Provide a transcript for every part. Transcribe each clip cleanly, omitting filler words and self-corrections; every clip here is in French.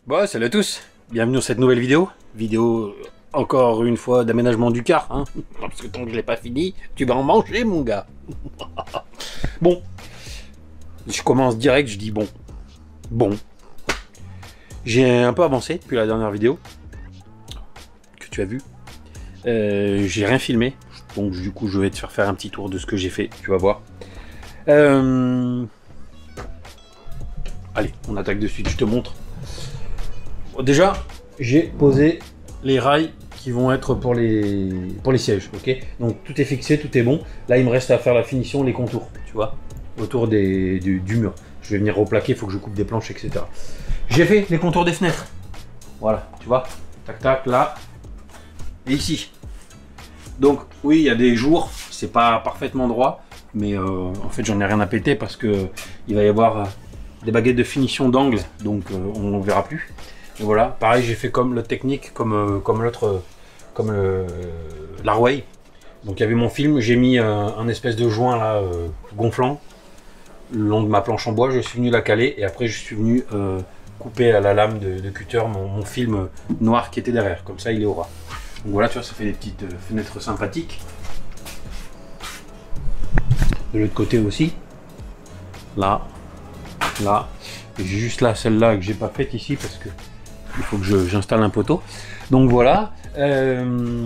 Bon, salut à tous, bienvenue dans cette nouvelle vidéo. Encore une fois d'aménagement du car, hein. Parce que tant que je l'ai pas fini, tu vas en manger mon gars. Bon, je commence direct, je dis bon. J'ai un peu avancé depuis la dernière vidéo que tu as vue. J'ai rien filmé, donc du coup je vais te faire un petit tour de ce que j'ai fait, tu vas voir. Allez, on attaque de suite, je te montre. Bon, déjà, j'ai posé les rails qui vont être pour les sièges, ok. Donc tout est fixé, tout est bon. Là, il me reste à faire la finition, les contours, tu vois, autour du mur. Je vais venir replaquer, il faut que je coupe des planches, etc. J'ai fait les contours des fenêtres. Voilà, tu vois, tac tac, là et ici. Donc oui, il y a des jours, c'est pas parfaitement droit, mais en fait, j'en ai rien à péter parce que il va y avoir des baguettes de finition d'angle, donc on ne verra plus. Et voilà, pareil, j'ai fait comme l'autre technique, comme l'autre, comme l'Arway. Donc il y avait mon film, j'ai mis un espèce de joint là, gonflant, le long de ma planche en bois, je suis venu la caler et après je suis venu couper à la lame de cutter mon film noir qui était derrière, comme ça il est au ras. Donc voilà, tu vois, ça fait des petites fenêtres sympathiques. De l'autre côté aussi, là, et j'ai juste là, celle-là que j'ai pas faite ici parce que il faut que j'installe un poteau. Donc voilà,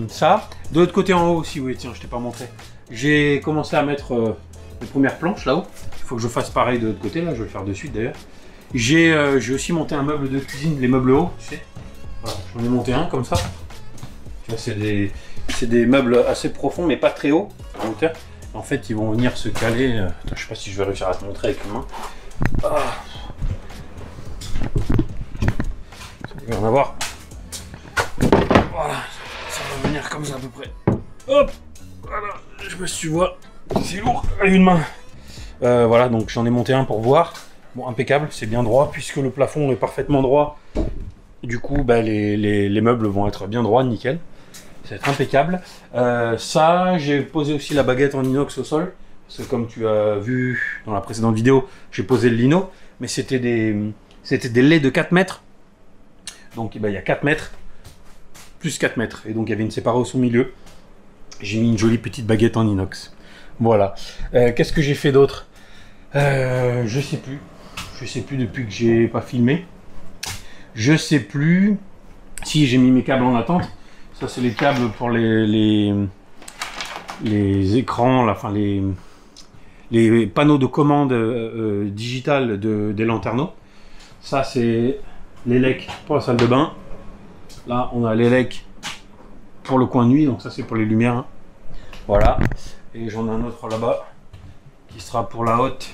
ça. De l'autre côté en haut aussi, oui, tiens, je t'ai pas montré. J'ai commencé à mettre les premières planches là-haut. Il faut que je fasse pareil de l'autre côté, là, je vais le faire de suite d'ailleurs. J'ai aussi monté un meuble de cuisine, les meubles hauts, tu sais. Voilà, j'en ai monté un comme ça. C'est des meubles assez profonds, mais pas très hauts en hauteur. En fait, ils vont venir se caler. Attends, je sais pas si je vais réussir à te montrer avec une main. Ah. Il va en avoir. Voilà, ça va venir comme ça à peu près. Hop, voilà, je me suis vois. C'est lourd à une main. Voilà, donc j'en ai monté un pour voir. Bon, impeccable, c'est bien droit puisque le plafond est parfaitement droit. Du coup, bah, les meubles vont être bien droits, nickel. Ça va être impeccable. Ça, j'ai posé aussi la baguette en inox au sol. Parce que comme tu as vu dans la précédente vidéo, j'ai posé le lino. Mais c'était des laits de 4 mètres. Donc eh ben, il y a 4 mètres, plus 4 mètres. Et donc il y avait une séparation au milieu. J'ai mis une jolie petite baguette en inox. Voilà. Qu'est-ce que j'ai fait d'autre? Je sais plus. Je sais plus depuis que j'ai pas filmé. Je sais plus. Si, j'ai mis mes câbles en attente. Ça, c'est les câbles pour les écrans, là, enfin les panneaux de commande digitales des lanterneaux. Ça, c'est l'élec pour la salle de bain. Là, on a l'élec pour le coin de nuit, donc ça, c'est pour les lumières. Hein. Voilà. Et j'en ai un autre là-bas qui sera pour la haute.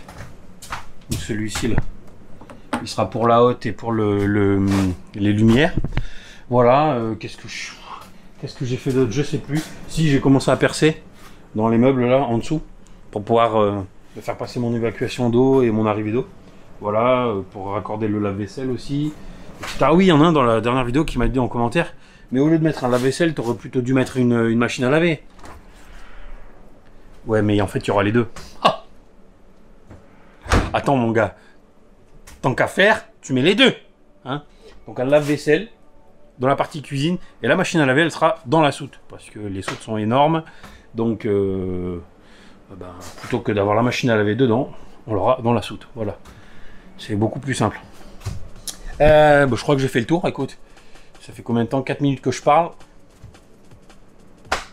Ou celui-ci, là. Il sera pour la haute et pour les lumières. Voilà. Qu'est-ce que j'ai fait d'autre? Je sais plus. Si, j'ai commencé à percer dans les meubles, là, en dessous, pour pouvoir faire passer mon évacuation d'eau et mon arrivée d'eau. Voilà, pour raccorder le lave-vaisselle aussi. Ah oui, il y en a un dans la dernière vidéo qui m'a dit en commentaire, mais au lieu de mettre un lave-vaisselle, t'aurais plutôt dû mettre une machine à laver. Ouais, mais en fait, il y aura les deux. Ah, attends, mon gars. Tant qu'à faire, tu mets les deux. Hein. Donc un lave-vaisselle dans la partie cuisine, et la machine à laver, elle sera dans la soute, parce que les soutes sont énormes. Donc, plutôt que d'avoir la machine à laver dedans, on l'aura dans la soute. Voilà. C'est beaucoup plus simple. Je crois que j'ai fait le tour, écoute. Ça fait combien de temps? 4 minutes que je parle.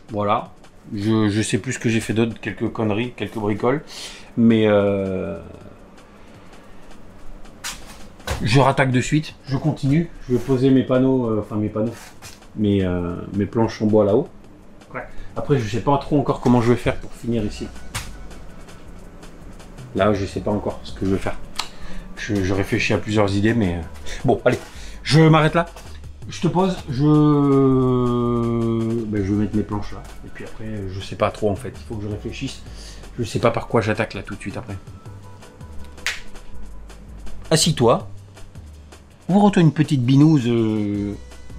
Voilà. Je sais plus ce que j'ai fait d'autre, quelques conneries, quelques bricoles. Mais je rattaque de suite, je continue. Je vais poser mes panneaux, mes planches en bois là-haut. Ouais. Après, je sais pas trop encore comment je vais faire pour finir ici. Là, je sais pas encore ce que je vais faire. Je réfléchis à plusieurs idées, mais bon, allez, je m'arrête là. Je te pose, je vais mettre mes planches là. Et puis après, je sais pas trop en fait. Il faut que je réfléchisse. Je sais pas par quoi j'attaque là tout de suite après. Assis-toi. Ouvre-toi une petite binouse.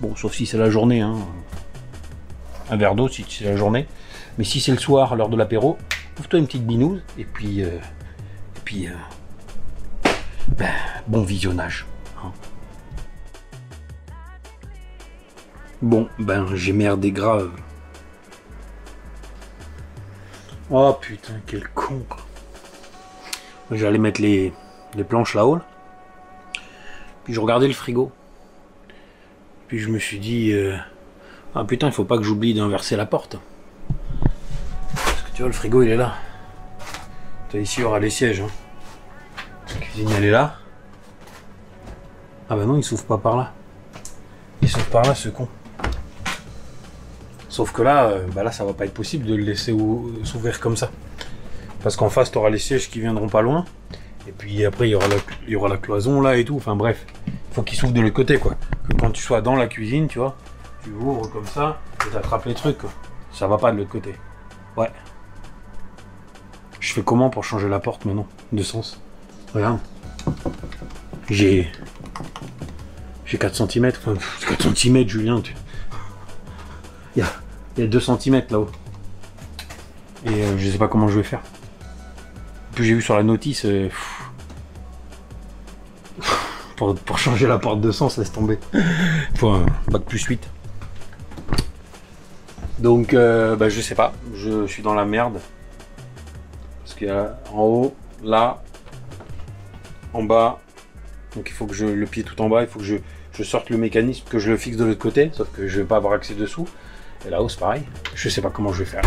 Bon, sauf si c'est la journée. Hein. Un verre d'eau si c'est la journée. Mais si c'est le soir, à l'heure de l'apéro, ouvre-toi une petite binouse. Et puis bon visionnage. Hein. Bon, ben j'ai merdé grave. Oh putain, quel con quoi. J'allais mettre les planches là-haut. Là. Puis je regardais le frigo. Puis je me suis dit... ah putain, il faut pas que j'oublie d'inverser la porte. Parce que tu vois, le frigo il est là. Ici il y aura les sièges. Hein. La cuisine elle est là. Ah bah non, il s'ouvre pas par là. Il s'ouvre par là ce con. Sauf que là, bah là ça va pas être possible de le laisser s'ouvrir comme ça. Parce qu'en face tu auras les sièges qui viendront pas loin. Et puis après il y aura la cloison là et tout. Enfin bref, il faut qu'il s'ouvre de l'autre côté quoi. Que quand tu sois dans la cuisine, tu vois, tu ouvres comme ça et t'attrapes les trucs quoi. Ça va pas de l'autre côté. Ouais. Je fais comment pour changer la porte maintenant de sens? Regarde. J'ai 4 cm. Enfin, 4 cm Julien. Il y a 2 cm là-haut. Et je sais pas comment je vais faire. Puis j'ai vu sur la notice pour changer la porte de sens, laisse tomber. Il faut un bac plus 8. Donc bah, je sais pas, je suis dans la merde. Parce qu'il y a en haut, là, en bas. Donc il faut que le pied tout en bas, il faut que je sorte le mécanisme, que je le fixe de l'autre côté, sauf que je vais pas avoir accès dessous. Et là-haut c'est pareil, je sais pas comment je vais faire.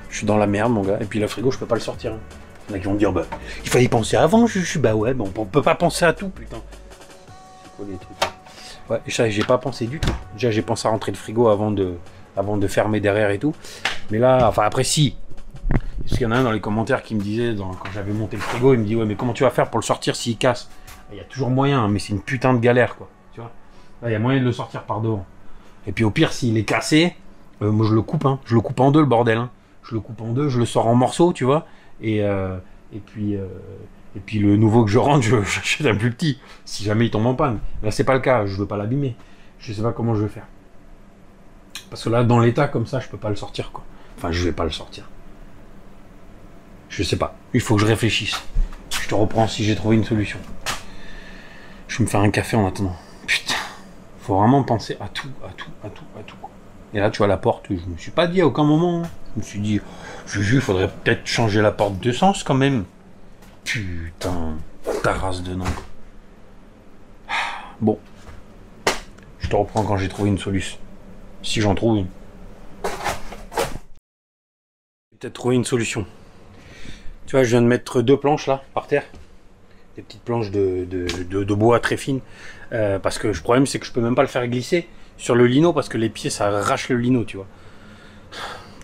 Je suis dans la merde mon gars, et puis le frigo je peux pas le sortir. Hein. Il y en a qui vont me dire bah il fallait penser avant, je suis bah ouais, bon, on peut pas penser à tout putain. C'est quoi les trucs? Ouais, et ça j'ai pas pensé du tout. Déjà j'ai pensé à rentrer le frigo avant de fermer derrière et tout. Mais là, enfin après si. Parce qu'il y en a un dans les commentaires qui me disait, quand j'avais monté le frigo, il me dit ouais mais comment tu vas faire pour le sortir s'il casse? Il y a toujours moyen, mais c'est une putain de galère quoi. Tu vois? Là il y a moyen de le sortir par devant. Et puis au pire s'il est cassé, moi je le coupe, hein. Je le coupe en deux le bordel. Hein. Je le coupe en deux, je le sors en morceaux, tu vois. Et puis le nouveau que je rentre, j'achète un plus petit. Si jamais il tombe en panne. Là c'est pas le cas, je veux pas l'abîmer. Je sais pas comment je vais faire. Parce que là dans l'état comme ça, je peux pas le sortir quoi. Enfin je vais pas le sortir. Je sais pas. Il faut que je réfléchisse. Je te reprends si j'ai trouvé une solution. Je vais me faire un café en attendant. Putain. Faut vraiment penser à tout. Quoi. Et là, tu vois la porte, je me suis pas dit à aucun moment. Hein. Je me suis dit, Juju, il faudrait peut-être changer la porte de sens quand même. Putain, ta race de nom. Bon. Je te reprends quand j'ai trouvé une solution. Si j'en trouve une. J'ai peut-être trouvé une solution. Tu vois, je viens de mettre 2 planches là, par terre. Des petites planches de bois très fines. Parce que le problème, c'est que je peux même pas le faire glisser sur le lino parce que les pieds, ça arrache le lino, tu vois.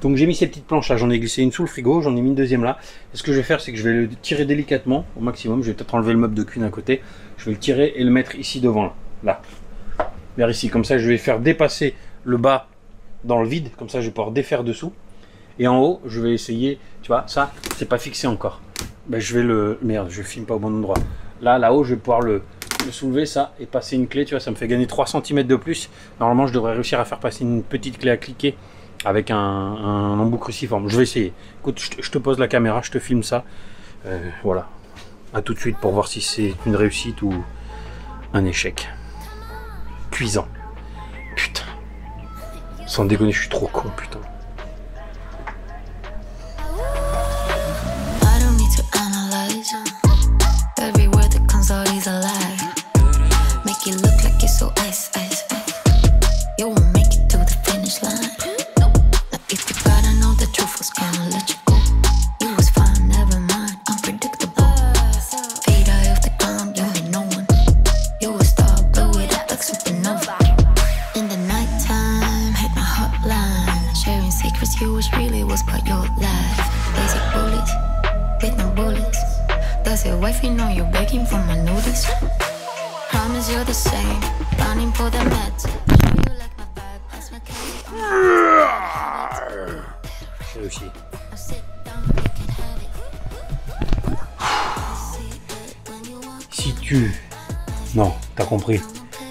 Donc j'ai mis ces petites planches là, j'en ai glissé une sous le frigo, j'en ai mis une deuxième là. Et ce que je vais faire, c'est que je vais le tirer délicatement au maximum. Je vais peut-être enlever le meuble de cuisine à côté. Je vais le tirer et le mettre ici devant là. Vers ici, comme ça je vais faire dépasser le bas dans le vide. Comme ça je vais pouvoir défaire dessous. Et en haut, je vais essayer, tu vois, ça, c'est pas fixé encore. Ben, je vais le... Merde, je filme pas au bon endroit. Là-haut, je vais pouvoir le soulever, ça, et passer une clé, tu vois, ça me fait gagner 3 cm de plus. Normalement, je devrais réussir à faire passer une petite clé à cliquer avec un embout cruciforme. Je vais essayer. Écoute, je te pose la caméra, je te filme ça. Voilà. À tout de suite pour voir si c'est une réussite ou un échec. Cuisant. Putain. Sans déconner, je suis trop con, putain. J'ai réussi. Si tu... Non, t'as compris.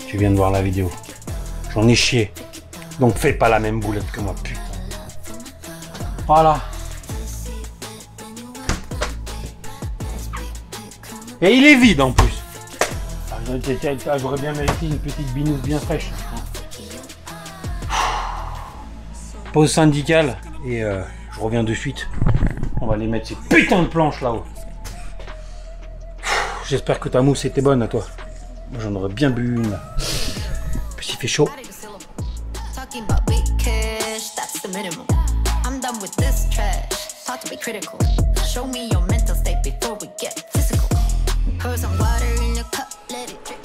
Tu viens de voir la vidéo. J'en ai chié. Donc fais pas la même boulette que moi, putain. Voilà. Et il est vide en plus. J'aurais bien mérité une petite binouse bien fraîche. Pause syndicale et je reviens de suite. On va les mettre ces putains de planches là-haut. J'espère que ta mousse était bonne à toi. Moi j'en aurais bien bu une là. Puis il fait chaud.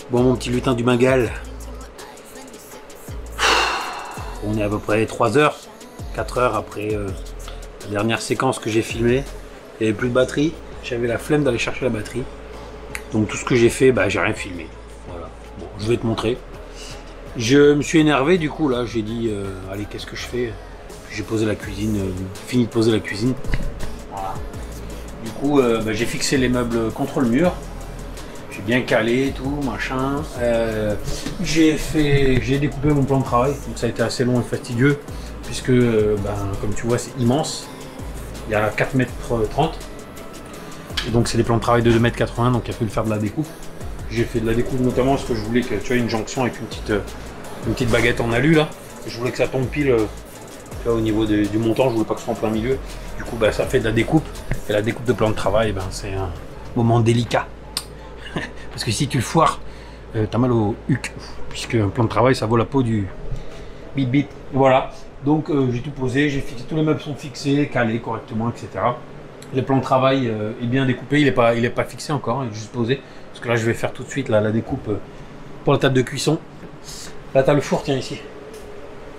Bon mon petit lutin du Bengale. On est à peu près 3 heures, 4 heures après la dernière séquence que j'ai filmée. Il n'y avait plus de batterie, j'avais la flemme d'aller chercher la batterie. Donc tout ce que j'ai fait, bah, j'ai rien filmé. Voilà. Bon, je vais te montrer. Je me suis énervé du coup là, j'ai dit allez qu'est-ce que je fais? J'ai posé la cuisine, fini de poser la cuisine. Voilà. Du coup bah, j'ai fixé les meubles contre le mur. J'ai bien calé et tout, machin. J'ai découpé mon plan de travail, donc ça a été assez long et fastidieux, puisque ben, comme tu vois c'est immense. Il y a 4,30 m. Et donc c'est des plans de travail de 2,80 m, donc il a fallu faire de la découpe. J'ai fait de la découpe notamment parce que je voulais que tu aies une jonction avec une petite baguette en alu là. Je voulais que ça tombe pile tu vois, au niveau du montant, je voulais pas que ce soit en plein milieu. Du coup bah, ça fait de la découpe. Et la découpe de plan de travail, ben, c'est un moment délicat. Parce que si tu le foires, t'as mal au huc. Puisque un plan de travail ça vaut la peau du bip bip. Voilà. Donc j'ai tout posé, j'ai fixé, tous les meubles sont fixés, calés correctement, etc. Le plan de travail est bien découpé, il est pas fixé encore, il est juste posé. Parce que là je vais faire tout de suite la découpe pour la table de cuisson. Là t'as le four, tiens ici.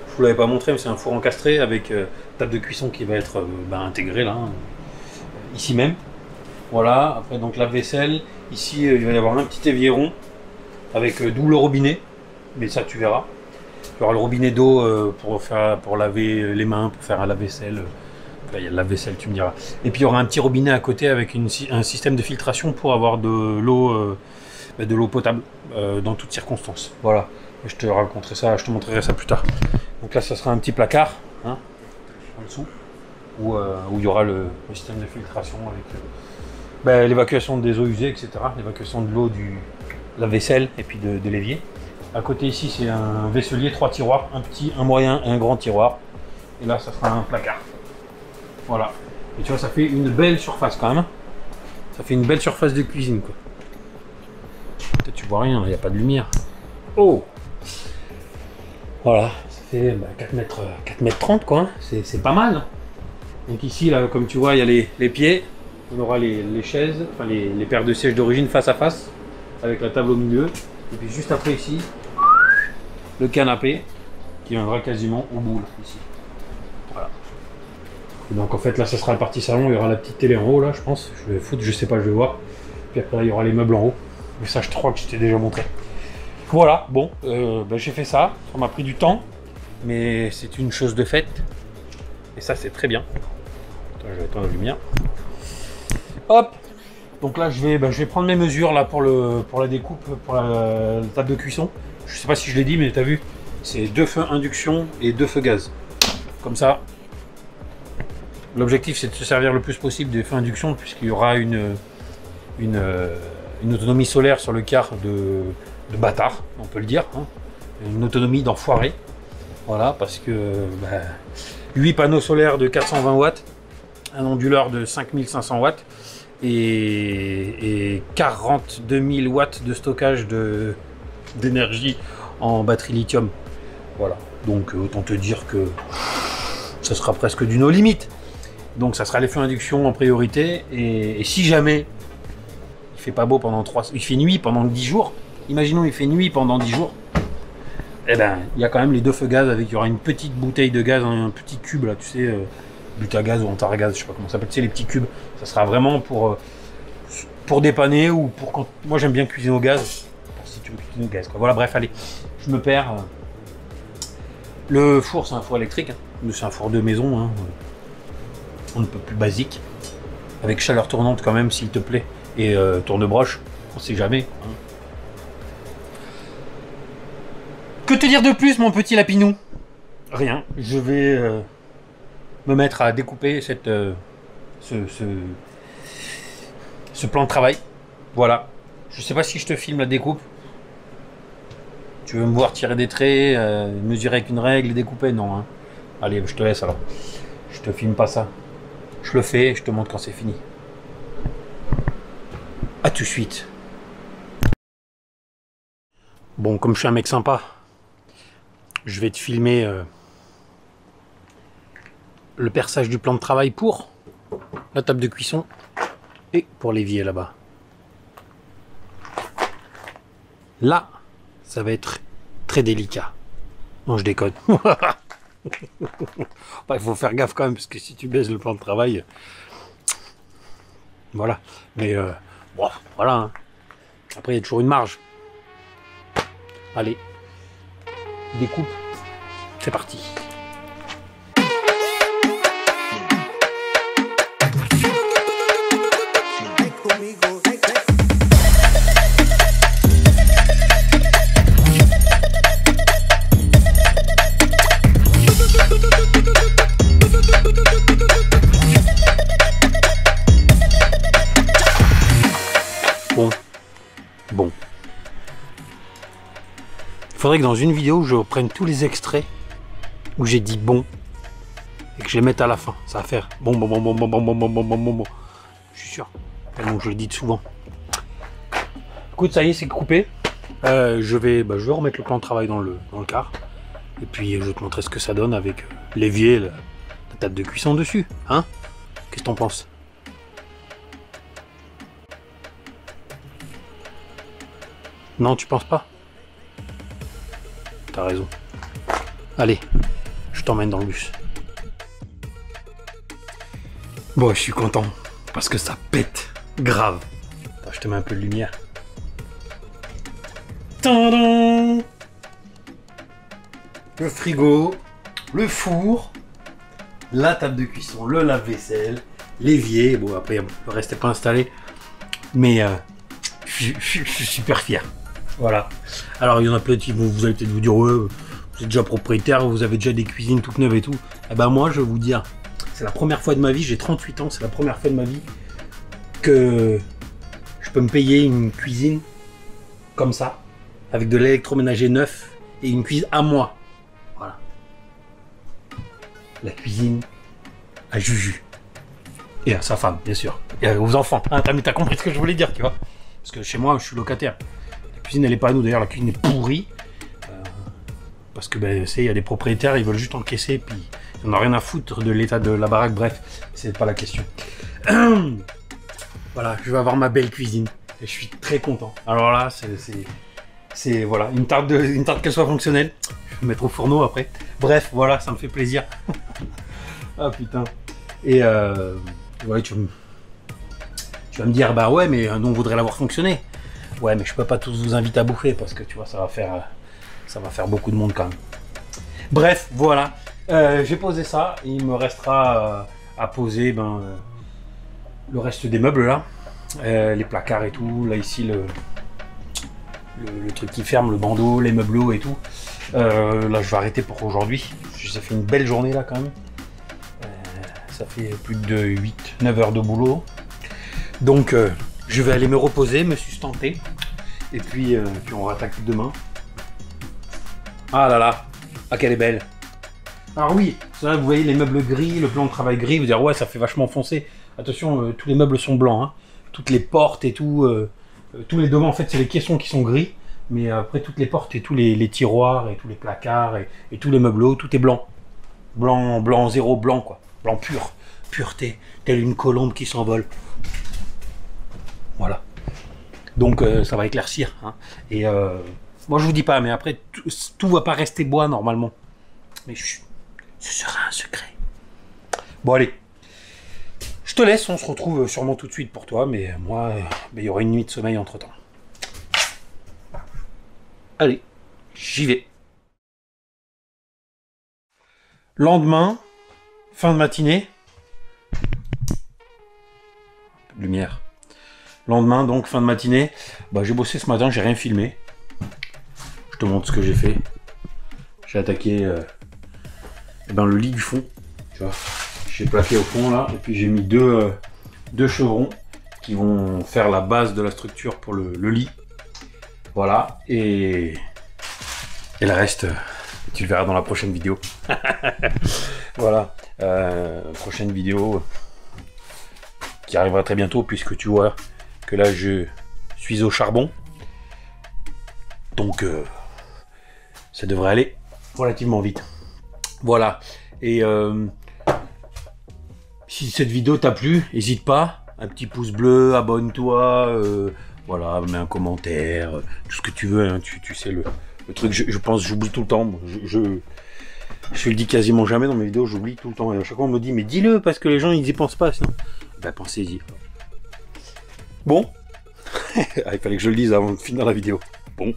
Je vous l'avais pas montré, mais c'est un four encastré avec table de cuisson qui va être intégrée là, ici même. Voilà, après donc la vaisselle. Ici il va y avoir un petit évier rond avec double robinet, mais ça tu verras. Il y aura le robinet d'eau pour laver les mains, pour faire un lave-vaisselle. Enfin, il y a le lave-vaisselle, tu me diras. Et puis il y aura un petit robinet à côté avec un système de filtration pour avoir de l'eau potable dans toutes circonstances. Voilà. Et je te raconterai ça, je te montrerai ça plus tard. Donc là, ça sera un petit placard hein, en dessous où il y aura le système de filtration avec l'évacuation des eaux usées, etc. L'évacuation de l'eau du lave-vaisselle et puis de l'évier. À côté ici, c'est un vaisselier, 3 tiroirs, un petit, un moyen et un grand tiroir. Et là, ça sera un placard. Voilà. Et tu vois, ça fait une belle surface quand même. Ça fait une belle surface de cuisine, quoi. Peut-être tu vois rien, il n'y a pas de lumière. Oh! Voilà, ça fait 4,30 m quoi. Hein. C'est pas mal. Donc ici, là, comme tu vois, il y a les pieds. On aura les chaises, enfin les paires de sièges d'origine face à face, avec la table au milieu. Et puis juste après ici, le canapé qui viendra quasiment au bout là, ici. Voilà. Et donc en fait là ça sera la partie salon, il y aura la petite télé en haut là je pense. Je vais foutre, je sais pas, je vais voir. Puis après là, il y aura les meubles en haut. Mais ça je crois que je t'ai déjà montré. Voilà, bon, j'ai fait ça. Ça m'a pris du temps, mais c'est une chose de faite. Et ça c'est très bien. Attends, je vais éteindre la lumière. Hop. Donc là je vais prendre mes mesures là pour la découpe, pour la table de cuisson. Je sais pas si je l'ai dit mais tu as vu, c'est 2 feux induction et 2 feux gaz. Comme ça, l'objectif c'est de se servir le plus possible des feux induction puisqu'il y aura une autonomie solaire sur le quart de bâtard, on peut le dire. Hein. Une autonomie d'enfoiré. Voilà, parce que 8 panneaux solaires de 420 watts, un onduleur de 5500 watts. Et 42 000 watts de stockage d'énergie en batterie lithium. Voilà, donc autant te dire que ça sera presque d'une eau limite. Donc ça sera les feux induction en priorité. Et si jamais il fait pas beau pendant il fait nuit pendant 10 jours, imaginons il fait nuit pendant 10 jours, eh ben il y a quand même les 2 feux gaz avec, il y aura une petite bouteille de gaz, un petit cube là, tu sais. Butagaz ou antargaz, je sais pas comment ça s'appelle, tu sais, les petits cubes. Ça sera vraiment pour dépanner ou pour quand. Moi j'aime bien cuisiner au gaz. Si tu veux cuisiner au gaz, quoi. Voilà, bref, allez, je me perds. Le four, c'est un four électrique, hein. C'est un four de maison, hein. On ne peut plus basique. Avec chaleur tournante quand même, s'il te plaît. Et tourne-broche, on sait jamais. Hein. Que te dire de plus, mon petit lapinou? Rien, je vais. Me mettre à découper ce plan de travail. Voilà. Je sais pas si je te filme la découpe. Tu veux me voir tirer des traits, mesurer avec une règle et découper? Non. Hein. Allez, je te laisse alors. Je te filme pas ça. Je le fais et je te montre quand c'est fini. À tout de suite. Bon, comme je suis un mec sympa, je vais te filmer le perçage du plan de travail pour la table de cuisson et pour l'évier là-bas. Là, ça va être très délicat. Non, je déconne. Il faut faire gaffe quand même, parce que si tu baisses le plan de travail, voilà. Mais bon, voilà. Hein. Après, il y a toujours une marge. Allez, découpe. C'est parti. Bon. Il faudrait que dans une vidéo, je reprenne tous les extraits où j'ai dit bon et que je les mette à la fin. Ça va faire bon. Je suis sûr. Donc je le dis souvent. Écoute, ça y est, c'est coupé. Je vais remettre le plan de travail dans le car. Et puis je vais te montrer ce que ça donne avec l'évier, la table de cuisson dessus. Hein? Qu'est-ce que t'en penses? Non, tu penses pas? T'as raison. Allez, je t'emmène dans le bus. Bon, je suis content, parce que ça pète grave. Attends, je te mets un peu de lumière. Tadam! Le frigo, le four, la table de cuisson, le lave-vaisselle, l'évier. Bon, après, le reste n'est pas installé. Mais je suis super fier. Voilà. Alors il y en a plein qui vous allez peut-être vous dire ouais, vous êtes déjà propriétaire, vous avez déjà des cuisines toutes neuves et tout. Eh ben moi je vais vous dire, c'est la première fois de ma vie, j'ai 38 ans, c'est la première fois de ma vie que je peux me payer une cuisine comme ça, avec de l'électroménager neuf et une cuisine à moi. Voilà. La cuisine à Juju. Et à sa femme, bien sûr. Et aux enfants. Ah, t'as compris ce que je voulais dire, tu vois. Parce que chez moi, je suis locataire. La cuisine, elle n'est pas à nous. D'ailleurs, la cuisine est pourrie. Parce que, ben, il y a des propriétaires, ils veulent juste encaisser. Puis, ils n'en ont rien à foutre de l'état de la baraque. Bref, c'est pas la question. Voilà, je vais avoir ma belle cuisine. Et je suis très content. Alors là, c'est voilà, une tarte qu'elle soit fonctionnelle. Je vais mettre au fourneau après. Bref, voilà, ça me fait plaisir. Ah putain. Et ouais, tu vas me dire, bah ouais, mais nous on voudrait l'avoir fonctionné. Ouais, mais je peux pas tous vous inviter à bouffer parce que tu vois, ça va faire beaucoup de monde quand même. Bref, voilà. J'ai posé ça. Et il me restera à poser le reste des meubles là. Les placards et tout. Là, ici, le truc qui ferme, le bandeau, les meubles et tout. Là, je vais arrêter pour aujourd'hui. Ça fait une belle journée là quand même. Ça fait plus de 8-9 heures de boulot. Donc, je vais aller me reposer, me sustenter. Et puis on rattaque demain. Ah là là, ah qu'elle est belle. Alors oui, ça, vous voyez les meubles gris, le plan de travail gris, vous dire ouais, ça fait vachement foncé. Attention, tous les meubles sont blancs. Hein. Toutes les portes et tout, tous les devants, en fait, c'est les caissons qui sont gris. Mais après, toutes les portes et tous les tiroirs et tous les placards et tous les meubles, tout est blanc. Blanc zéro, blanc quoi. Blanc pur, pureté, telle une colombe qui s'envole. Voilà. Donc ça va éclaircir. Hein. Et moi je vous dis pas, mais après tout va pas rester bois normalement. Mais ce sera un secret. Bon allez, je te laisse, on se retrouve sûrement tout de suite pour toi, mais moi, il y aura une nuit de sommeil entre temps. Allez, j'y vais. Lendemain, fin de matinée. Lumière. Lendemain, donc, fin de matinée. Bah, j'ai bossé ce matin, j'ai rien filmé. Je te montre ce que j'ai fait. J'ai attaqué le lit du fond. Tu vois. J'ai plaqué au fond là. Et puis j'ai mis deux chevrons qui vont faire la base de la structure pour le lit. Voilà. Et le reste, Tu le verras dans la prochaine vidéo. Voilà. Prochaine vidéo qui arrivera très bientôt, puisque tu vois que là je suis au charbon. Donc ça devrait aller relativement vite. Voilà. Et si cette vidéo t'a plu, n'hésite pas, un petit pouce bleu, abonne-toi, voilà, mets un commentaire, tout ce que tu veux, hein, tu sais le truc, je pense, j'oublie tout le temps, je le dis quasiment jamais dans mes vidéos, j'oublie tout le temps, et à chaque fois on me dit, mais dis-le, parce que les gens ils y pensent pas, sinon, bah pensez-y. Bon, il fallait que je le dise avant de finir la vidéo. Bon,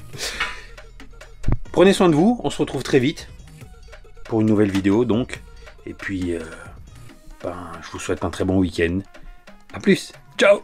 prenez soin de vous, on se retrouve très vite, pour une nouvelle vidéo donc, et puis... je vous souhaite un très bon week-end. A plus. Ciao.